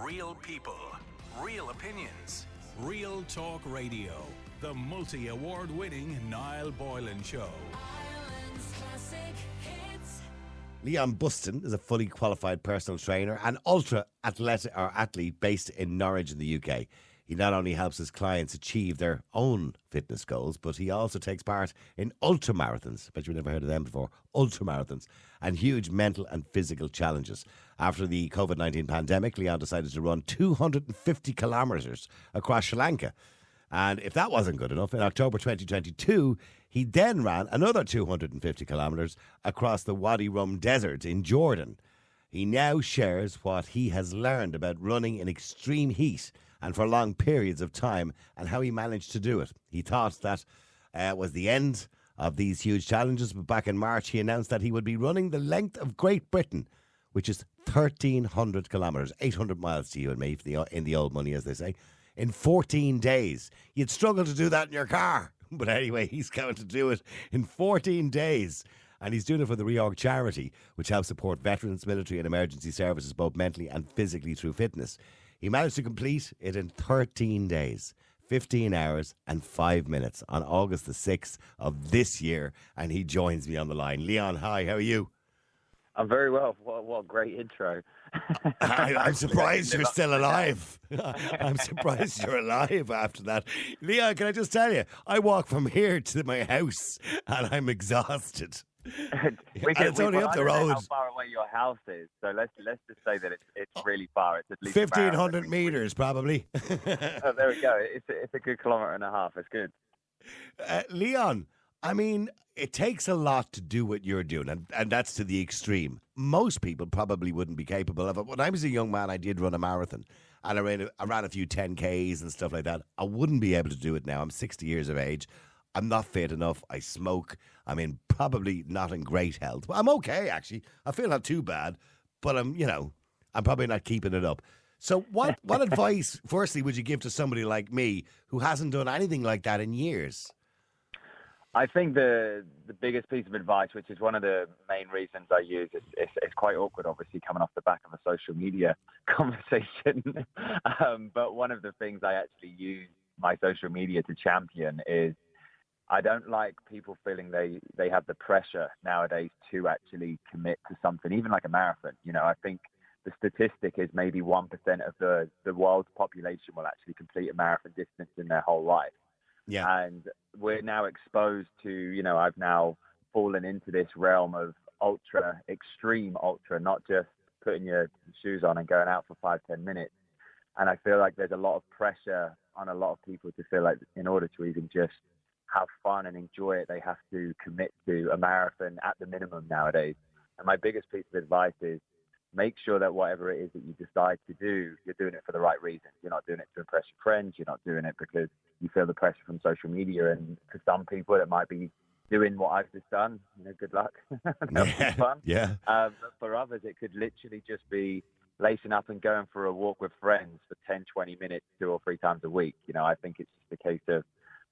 Real people, real opinions, Real Talk Radio. The multi-award-winning Niall Boylan Show. Ireland's classic hits. Leon Bustin is a fully qualified personal trainer and athlete based in Norwich in the UK. He not only helps his clients achieve their own fitness goals, but he also takes part in ultramarathons. Bet you've never heard of them before. Ultramarathons and huge mental and physical challenges. After the COVID-19 pandemic, Leon decided to run 250 kilometres across Sri Lanka. And if that wasn't good enough, in October 2022, he then ran another 250 kilometres across the Wadi Rum Desert in Jordan. He now shares what he has learned about running in extreme heat and for long periods of time and how he managed to do it. He thought that was the end of these huge challenges, but back in March he announced that he would be running the length of Great Britain, which is 1,300 kilometres, 800 miles to you and me, in the old money, as they say, in 14 days. You'd struggle to do that in your car. But anyway, he's going to do it in 14 days. And he's doing it for the Reorg charity, which helps support veterans, military and emergency services, both mentally and physically through fitness. He managed to complete it in 13 days, 15 hours and 5 minutes on August the 6th of this year. And he joins me on the line. Leon, hi, how are you? I'm very well. What a great intro. I'm surprised you're still alive. I'm surprised you're alive after that. Leon, can I just tell you, I walk from here to my house and I'm exhausted. It's only up the road. I don't know how far away your house is, so let's just say that it's really far. It's at least 1,500 metres, probably. Oh, there we go. It's a good kilometre and a half. It's good. Leon, I mean, it takes a lot to do what you're doing, and that's to the extreme. Most people probably wouldn't be capable of it. When I was a young man, I did run a marathon, and I ran a few 10Ks and stuff like that. I wouldn't be able to do it now. I'm 60 years of age. I'm not fit enough. I smoke. I'm probably not in great health. Well, I'm okay, actually. I feel not too bad, but I'm probably not keeping it up. So what advice, firstly, would you give to somebody like me who hasn't done anything like that in years? I think the biggest piece of advice, which is one of the main reasons I use, it's quite awkward, obviously, coming off the back of a social media conversation. But one of the things I actually use my social media to champion is I don't like people feeling they have the pressure nowadays to actually commit to something, even like a marathon. I think the statistic is maybe 1% of the world's population will actually complete a marathon distance in their whole life. Yeah. And we're now exposed to, I've now fallen into this realm of extreme ultra, not just putting your shoes on and going out for 5-10 minutes. And I feel like there's a lot of pressure on a lot of people to feel like in order to even just have fun and enjoy it, they have to commit to a marathon at the minimum nowadays. And my biggest piece of advice is make sure that whatever it is that you decide to do, you're doing it for the right reasons. You're not doing it to impress your friends. You're not doing it because you feel the pressure from social media. And for some people, it might be doing what I've just done. Good luck. That'll be fun. Yeah. But for others, it could literally just be lacing up and going for a walk with friends for 10, 20 minutes, 2 or 3 times a week. I think it's just a case of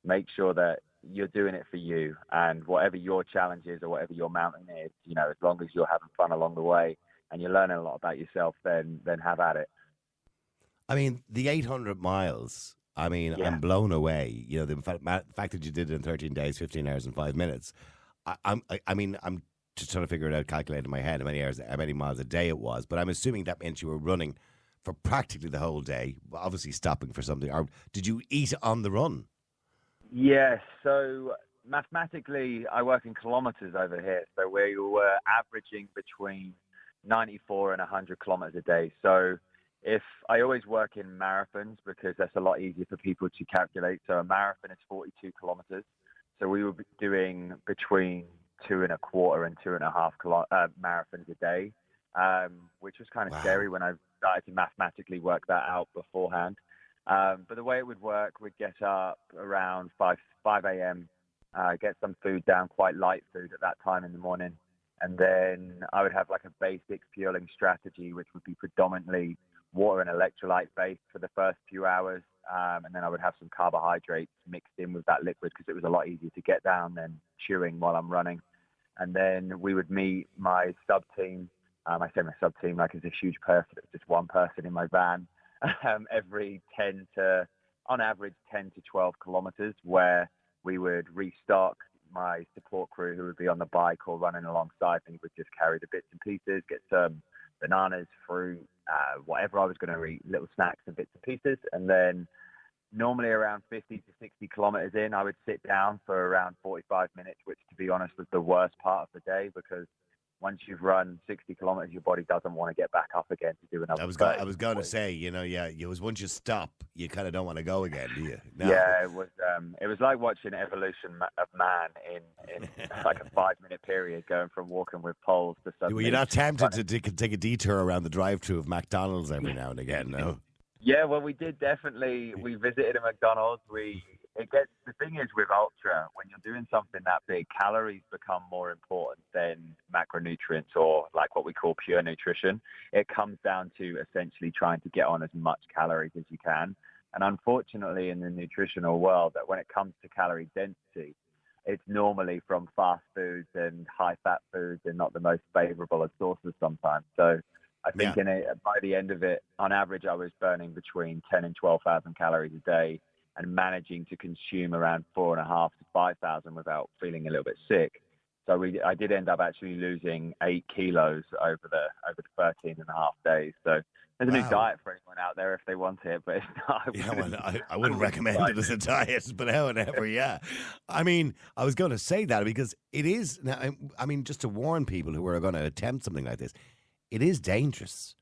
make sure that you're doing it for you, and whatever your challenge is or whatever your mountain is, as long as you're having fun along the way and you're learning a lot about yourself, then have at it. The 800 miles, yeah. I'm blown away. The fact that you did it in 13 days, 15 hours and 5 minutes. I'm just trying to figure it out, calculate in my head how many miles a day it was, but I'm assuming that meant you were running for practically the whole day, obviously stopping for something. Or did you eat on the run? Yes, so mathematically, I work in kilometres over here. So we were averaging between 94 and 100 kilometres a day. So if I always work in marathons because that's a lot easier for people to calculate. So a marathon is 42 kilometres. So we were doing between 2.25 and 2.5 marathons a day, which was kind of scary when I started to mathematically work that out beforehand. But the way it would work, we'd get up around 5 a.m., get some food down, quite light food at that time in the morning. And then I would have like a basic fueling strategy, which would be predominantly water and electrolyte based for the first few hours. And then I would have some carbohydrates mixed in with that liquid because it was a lot easier to get down than chewing while I'm running. And then we would meet my sub team. I say my sub team like it's a huge person. It's just one person in my van. every 10 to 12 kilometers, where we would restock. My support crew who would be on the bike or running alongside me would just carry the bits and pieces, get some bananas, fruit, whatever I was going to eat, little snacks and bits and pieces. And then normally around 50 to 60 kilometers in, I would sit down for around 45 minutes, which, to be honest, was the worst part of the day, because once you've run 60 kilometers, your body doesn't want to get back up again to do another. I was going to say, once you stop, you kind of don't want to go again, do you? No. Yeah, it was like watching Evolution of Man in like a 5-minute period, going from walking with poles to suddenly. Were you not tempted to take a detour around the drive-thru of McDonald's every now and again? No. Yeah, well, we did definitely. We visited a McDonald's. The thing is with ultra, when you're doing something that big, calories become more important than macronutrients, or like what we call pure nutrition. It comes down to essentially trying to get on as much calories as you can. And unfortunately, in the nutritional world, that when it comes to calorie density, it's normally from fast foods and high-fat foods, and not the most favorable of sources sometimes. So I think by the end of it, on average, I was burning between 10 and 12,000 calories a day, and managing to consume around 4,500 to 5,000 without feeling a little bit sick. So I did end up actually losing 8 kilos over the 13 and a half days. So there's a new diet for anyone out there if they want it, but it's not. I wouldn't recommend it as a diet, but however, yeah. I mean, I was going to say that because it is, I mean, just to warn people who are going to attempt something like this, it is dangerous.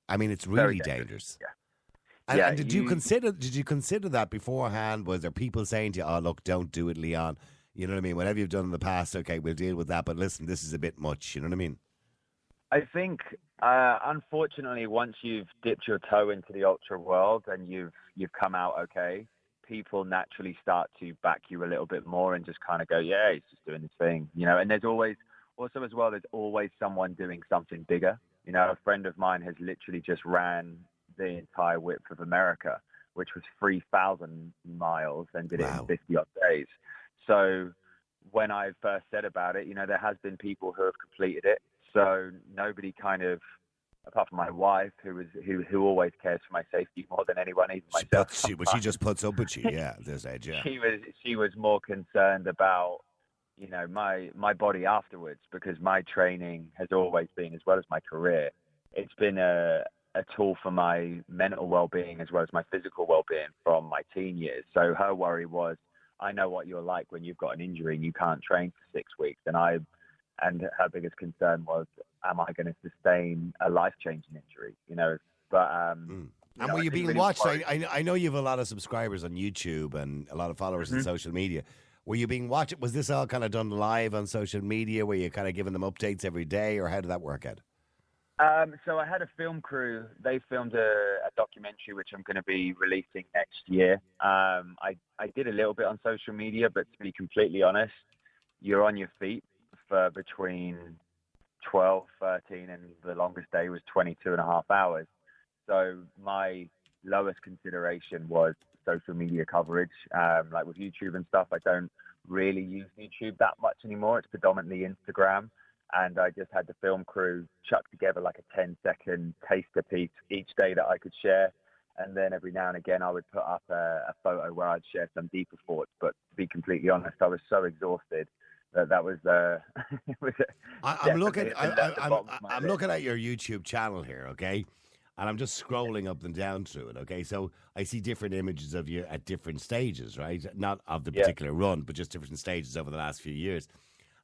I mean, it's really dangerous. Yeah. And did you consider that beforehand? Was there people saying to you, "Oh, look, don't do it, Leon"? You know what I mean? Whatever you've done in the past, okay, we'll deal with that. But listen, this is a bit much. You know what I mean? I think, unfortunately, once you've dipped your toe into the ultra world and you've come out okay, people naturally start to back you a little bit more and just kind of go, "Yeah, he's just doing his thing," you know. And there's always someone doing something bigger. You know, a friend of mine has literally just ran the entire width of America, which was 3,000 miles, and did it in 50 odd days. So when I first said about it, you know, there has been people who have completed it. So nobody kind of, apart from my wife, who always cares for my safety more than anyone, even myself. She just puts up with you, yeah, at this age, yeah. She was more concerned about, you know, my body afterwards, because my training has always been, as well as my career, it's been a tool for my mental well-being as well as my physical well-being from my teen years. So her worry was, I know what you're like when you've got an injury and you can't train for 6 weeks. And her biggest concern was, am I going to sustain a life-changing injury? You know, but and were you being watched? I know you have a lot of subscribers on YouTube and a lot of followers on social media. Were you being watched? Was this all kind of done live on social media? Were you kind of giving them updates every day, or how did that work out? So I had a film crew. They filmed a documentary, which I'm going to be releasing next year. I did a little bit on social media, but to be completely honest, you're on your feet for between 12, 13, and the longest day was 22 and a half hours. So my lowest consideration was social media coverage. Like with YouTube and stuff, I don't really use YouTube that much anymore. It's predominantly Instagram. And I just had the film crew chuck together like a 10-second taster piece each day that I could share. And then every now and again, I would put up a photo where I'd share some deeper thoughts. But to be completely honest, I was so exhausted that was. I'm looking at your YouTube channel here, okay? And I'm just scrolling up and down through it, okay? So I see different images of you at different stages, right? Not of the particular run, but just different stages over the last few years.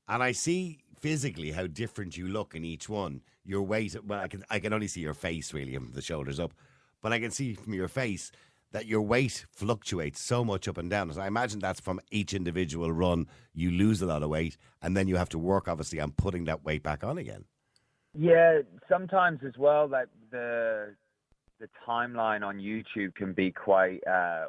And I see physically how different you look in each one. Your weight, well, I can only see your face really from the shoulders up, but I can see from your face that your weight fluctuates so much up and down. So I imagine that's from each individual run. You lose a lot of weight, and then you have to work, obviously, on putting that weight back on again. Yeah, sometimes as well, like the timeline on YouTube can be quite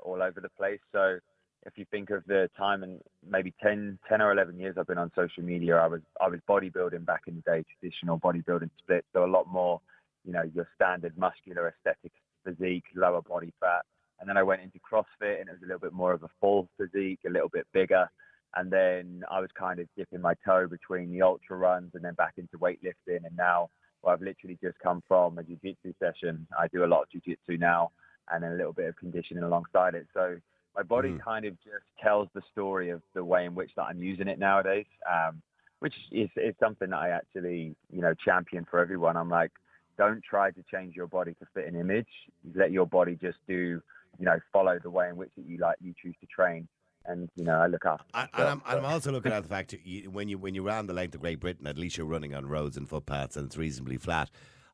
all over the place. So if you think of the time, and maybe 10 or 11 years I've been on social media, I was bodybuilding back in the day, traditional bodybuilding split. So a lot more, you know, your standard muscular aesthetic physique, lower body fat. And then I went into CrossFit, and it was a little bit more of a full physique, a little bit bigger. And then I was kind of dipping my toe between the ultra runs and then back into weightlifting. And now, well, I've literally just come from a jiu-jitsu session. I do a lot of jiu-jitsu now. and a little bit of conditioning alongside it. So my body kind of just tells the story of the way in which that I'm using it nowadays, which is something that I actually, champion for everyone. I'm like, don't try to change your body to fit an image. Let your body just do, follow the way in which you choose to train. And I look after. I'm also looking at the fact that when you ran the length of Great Britain, at least you're running on roads and footpaths, and it's reasonably flat.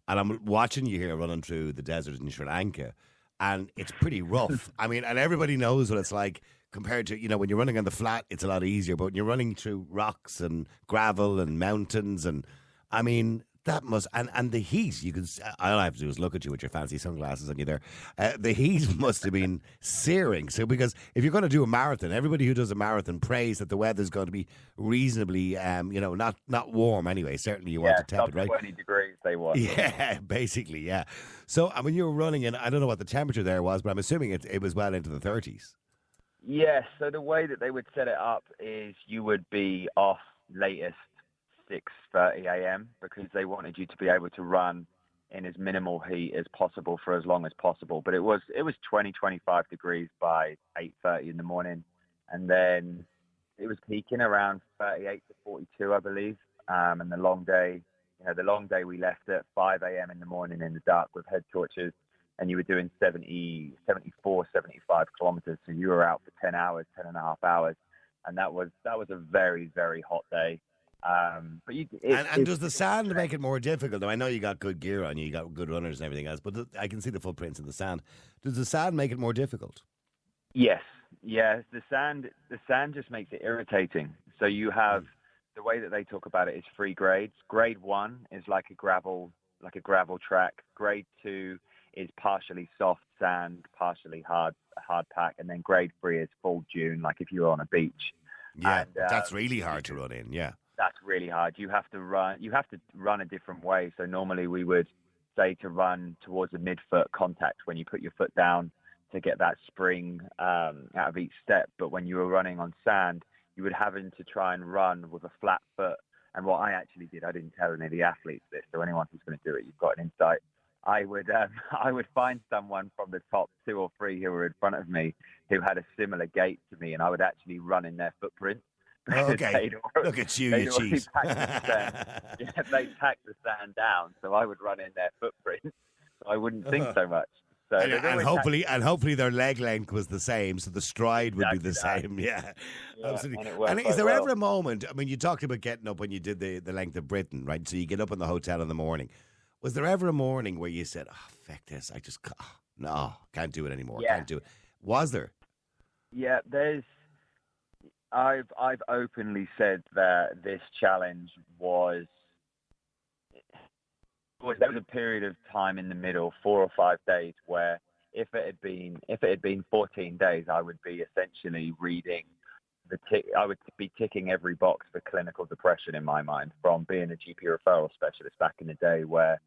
And I'm watching you here running through the desert in Sri Lanka, and it's pretty rough. I mean, and everybody knows what it's like compared to when you're running on the flat, it's a lot easier. But when you're running through rocks and gravel and mountains, and I mean. That must, and the heat, all I have to do is look at you with your fancy sunglasses on you there. The heat must have been searing. So, because if you're going to do a marathon, everybody who does a marathon prays that the weather's going to be reasonably, not warm anyway. Certainly you want to temp it, right? 20 degrees they want. Yeah, basically, yeah. So, when you were running, and I don't know what the temperature there was, but I'm assuming it was well into the 30s. Yes, so the way that they would set it up is you would be off latest 6:30 a.m. because they wanted you to be able to run in as minimal heat as possible for as long as possible. But it was 25 degrees by 8:30 in the morning, and then it was peaking around 38 to 42, I believe. And the long day, we left at 5 a.m. in the morning in the dark with head torches, and you were doing 74, 75 kilometers. So you were out for 10 hours, 10 and a half hours, and that was a very, very hot day. But does the sand make it more difficult? Now, I know you got good gear on you got good runners and everything else, but I can see the footprints in the sand. Does the sand make it more difficult? Yes. The sand just makes it irritating. So you have the way that they talk about it is 3 grades. Grade 1 is like a gravel track. Grade 2 is partially soft sand, partially hard pack, and then grade 3 is full dune, like if you were on a beach. Yeah, and, that's really hard to run in. Yeah. That's really hard. You have to run a different way. So normally we would say to run towards the midfoot contact when you put your foot down to get that spring out of each step. But when you were running on sand, you would have to try and run with a flat foot. And what I actually did, I didn't tell any of the athletes this. So anyone who's going to do it, you've got an insight. I would find someone from the top 2 or 3 who were in front of me who had a similar gait to me, and I would actually run in their footprint. Okay, look at you, you cheat. They packed the sand down, so I would run in their footprint, so I wouldn't think so much. So and hopefully their leg length was the same, so the stride would be the same. Yeah, absolutely. And is there ever a moment? I mean, you talked about getting up when you did the length of Britain, right? So you get up in the hotel in the morning. Was there ever a morning where you said, "Oh, fuck this! Can't do it anymore. Yeah. Can't do it"? Was there? Yeah, I've openly said that this challenge was there was a period of time in the middle, 4 or 5 days, where if it had been 14 days, I would be essentially reading I would be ticking every box for clinical depression in my mind, from being a GP referral specialist back in the day, where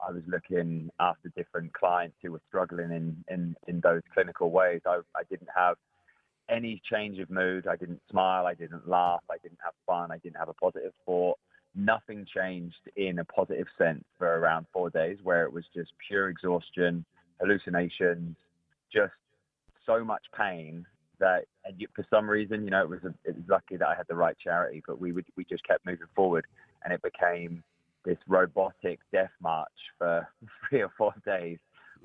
I was looking after different clients who were struggling in those clinical ways. I didn't have any change of mood. I didn't smile. I didn't laugh. I didn't have fun. I didn't have a positive thought. Nothing changed in a positive sense for around 4 days, where it was just pure exhaustion, hallucinations, just so much pain that, and for some reason, it was lucky that I had the right charity, but we just kept moving forward, and it became this robotic death march for 3 or 4 days,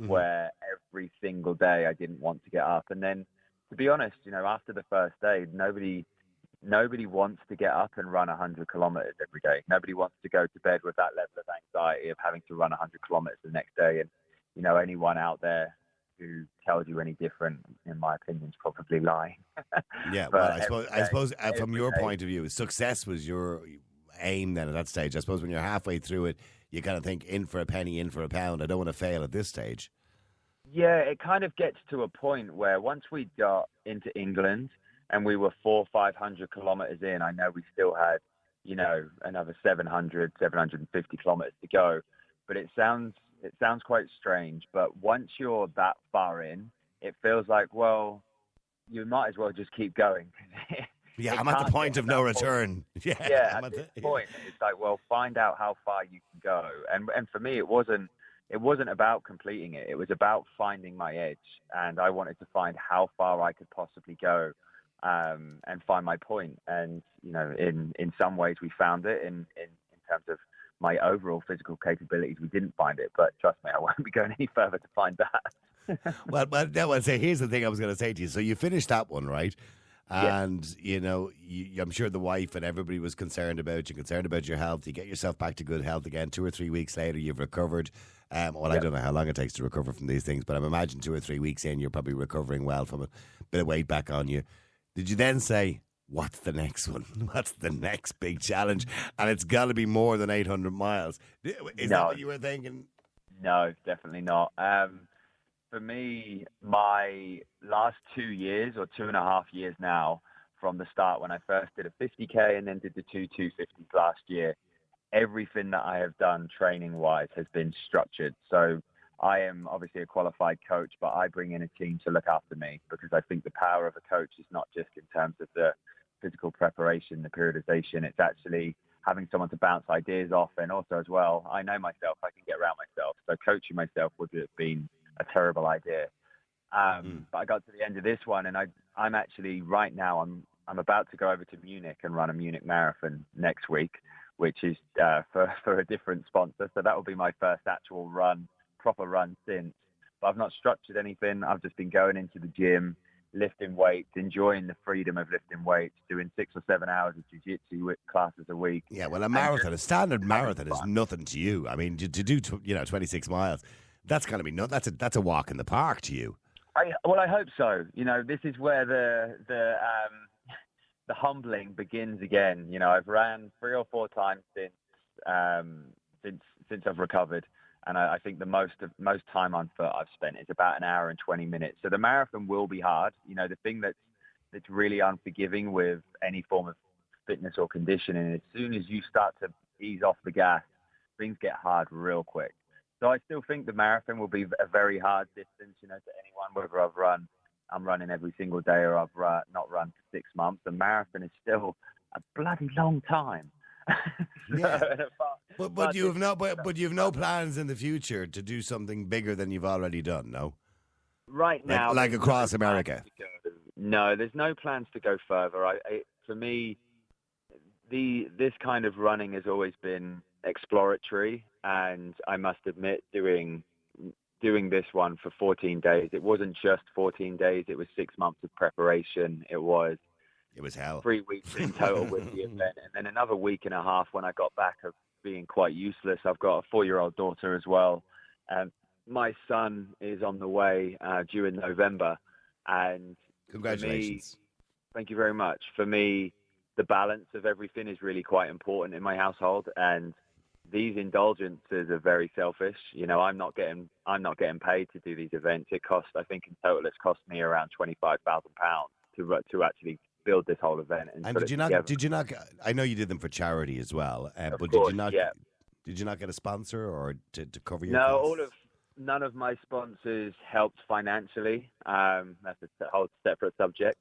where every single day I didn't want to get up. And then, to be honest, after the first day, nobody wants to get up and run 100 kilometers every day. Nobody wants to go to bed with that level of anxiety of having to run 100 kilometers the next day. And, anyone out there who tells you any different, in my opinion, is probably lying. Yeah, well, I suppose from your point of view, success was your aim then at that stage. I suppose when you're halfway through it, you kind of think, in for a penny, in for a pound. I don't want to fail at this stage. Yeah, it kind of gets to a point where once we got into England and we were 400 or 500 kilometers in, I know we still had, another 700, 750 kilometers to go. But it sounds quite strange. But once you're that far in, it feels like, well, you might as well just keep going. Yeah, I'm at the point of no return. Yeah, at this point, it's like, well, find out how far you can go. And for me, it wasn't it wasn't about completing it. It was about finding my edge, and I wanted to find how far I could possibly go, and find my point. And in some ways we found it. In terms of my overall physical capabilities, we didn't find it. But trust me, I won't be going any further to find that. Well, so here's the thing I was going to say to you. So you finished that one, right? Yeah. And, I'm sure the wife and everybody was concerned about you, concerned about your health. You get yourself back to good health again. 2 or 3 weeks later, you've recovered. I don't know how long it takes to recover from these things, but I'm imagining 2 or 3 weeks in, you're probably recovering well from a bit of weight back on you. Did you then say, what's the next one? What's the next big challenge? And it's got to be more than 800 miles. Is that what you were thinking? No, definitely not. For me, my last 2 years or 2.5 years now, from the start when I first did a 50K and then did the 250s last year, everything that I have done training-wise has been structured. So I am obviously a qualified coach, but I bring in a team to look after me, because I think the power of a coach is not just in terms of the physical preparation, the periodization. It's actually having someone to bounce ideas off, and also as well, I know myself, I can get around myself. So coaching myself would have been a terrible idea. But I got to the end of this one, and I'm actually right now, I'm about to go over to Munich and run a Munich marathon next week, which is for a different sponsor. So that will be my first actual proper run since. But I've not structured anything. I've just been going into the gym, lifting weights, enjoying the freedom of lifting weights, doing 6 or 7 hours of jiu-jitsu classes a week. Yeah, well, a standard marathon is nothing to you. I mean, to do 26 miles, that's going to be that's a walk in the park to you. I hope so. This is where the humbling begins again. I've ran 3 or 4 times since I've recovered, and I think the most time on foot I've spent is about 1 hour and 20 minutes. So the marathon will be hard. The thing that's really unforgiving with any form of fitness or conditioning, as soon as you start to ease off the gas, things get hard real quick. So I still think the marathon will be a very hard distance, to anyone, whether I'm running every single day or I've not run for 6 months. The marathon is still a bloody long time. Yeah. But you have no plans in the future to do something bigger than you've already done, no? Right now, like across America. No, there's no plans to go further. For me, this kind of running has always been exploratory, and I must admit, doing this one for 14 days, it wasn't just 14 days, it was 6 months of preparation. It was hell. 3 weeks in total with the event, and then another week and a half when I got back of being quite useless. I've got a 4-year-old daughter as well. My son is on the way, due in November, and congratulations. Thank you very much. For me, the balance of everything is really quite important in my household, and these indulgences are very selfish. I'm not getting paid to do these events. I think in total it's cost me around £25,000 to actually build this whole event. And did you not? I know you did them for charity as well, but course, did you not get a sponsor or to cover your No, costs? none of my sponsors helped financially. That's a whole separate subject.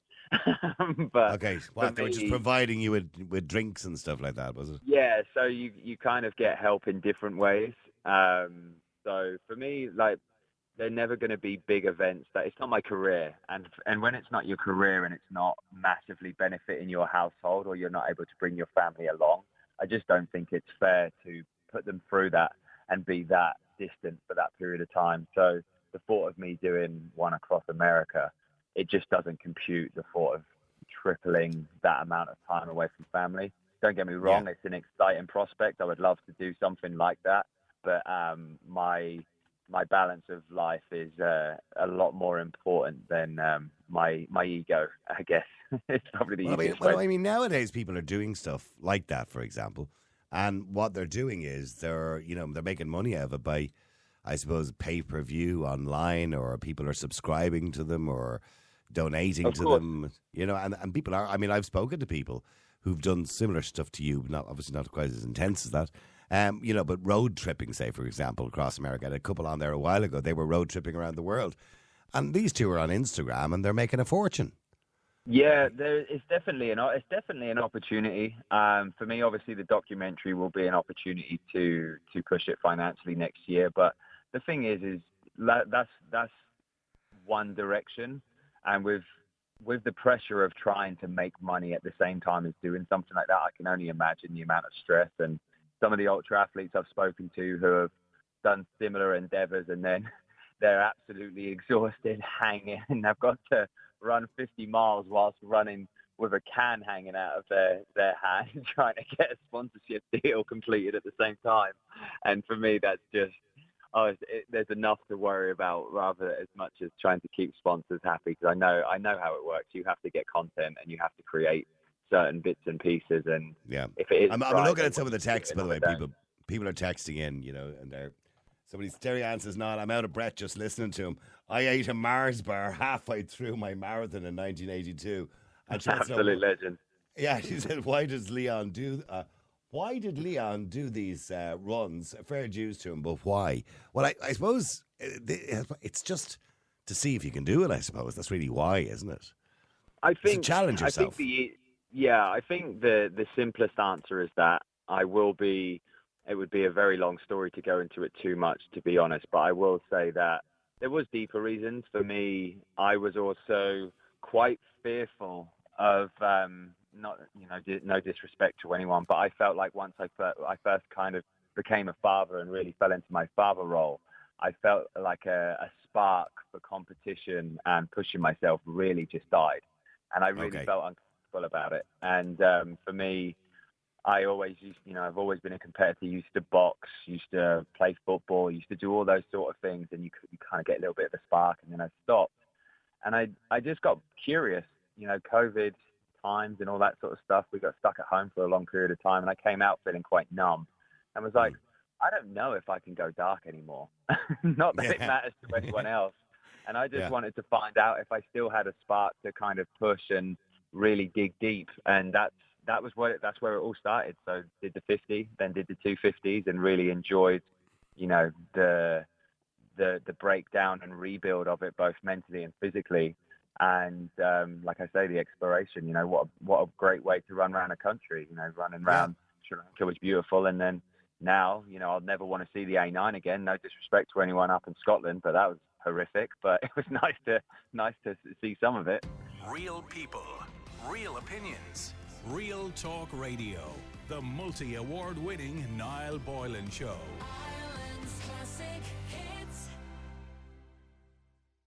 But okay, they were just providing you with drinks and stuff like that, was it? Yeah, so you kind of get help in different ways. So for me, they're never going to be big events. It's not my career, and when it's not your career and it's not massively benefiting your household, or you're not able to bring your family along, I just don't think it's fair to put them through that and be that distant for that period of time. So the thought of me doing one across America, it just doesn't compute the thought of tripling that amount of time away from family. Don't get me wrong, It's an exciting prospect. I would love to do something like that, but my balance of life is a lot more important than my ego, I guess. It's probably the easiest way. I mean, nowadays people are doing stuff like that, for example, and what they're doing is they're making money out of it by, I suppose, pay-per-view online, or people are subscribing to them or donating to them, and people are. I mean, I've spoken to people who've done similar stuff to you, obviously not quite as intense as that. But road tripping, say, for example, across America. I had a couple on there a while ago. They were road tripping around the world. And these two are on Instagram, and they're making a fortune. Yeah, it's definitely an opportunity. For me, obviously, the documentary will be an opportunity to push it financially next year. But the thing is that's one direction, and with the pressure of trying to make money at the same time as doing something like that, I can only imagine the amount of stress. And some of the ultra athletes I've spoken to who have done similar endeavors, and then they're absolutely exhausted, hanging, and they've got to run 50 miles whilst running with a can hanging out of their hand, trying to get a sponsorship deal completed at the same time. And for me, that's just, there's enough to worry about rather as much as trying to keep sponsors happy, because I know how it works. You have to get content and you have to create certain bits and pieces. And if it is, I'm looking at some of the texts, by the way. People are texting in, and Terry Ann says, "No, I'm out of breath just listening to him. I ate a Mars bar halfway through my marathon in 1982." And she absolute legend. Yeah, she said, "Why did Leon do these runs? Fair dues to him, but why?" Well, I suppose it's just to see if you can do it. I suppose that's really why, isn't it? I think it's a challenge yourself. I think the simplest answer is that it would be a very long story to go into it too much, to be honest. But I will say that there was deeper reasons. For me, I was also quite fearful of no disrespect to anyone, but I felt like once I first kind of became a father and really fell into my father role, I felt like a spark for competition and pushing myself really just died, and I really felt uncomfortable about it. And for me, I've always been a competitor. Used to box, used to play football, used to do all those sort of things, and you kind of get a little bit of a spark, and then I stopped. And I just got curious, COVID times and all that sort of stuff. We got stuck at home for a long period of time, and I came out feeling quite numb and was like, I don't know if I can go dark anymore. Not that it matters to anyone else. And I just wanted to find out if I still had a spark to kind of push and really dig deep. And that's where it all started. So did the 50, then did the 250s, and really enjoyed, the breakdown and rebuild of it, both mentally and physically. And like I say, the exploration, what a great way to run around a country, running around Sri Lanka was beautiful. And then now, I'll never want to see the A9 again. No disrespect to anyone up in Scotland, but that was horrific. But it was nice to see some of it. Real people, real opinions, Real Talk Radio, the multi-award winning Niall Boylan Show.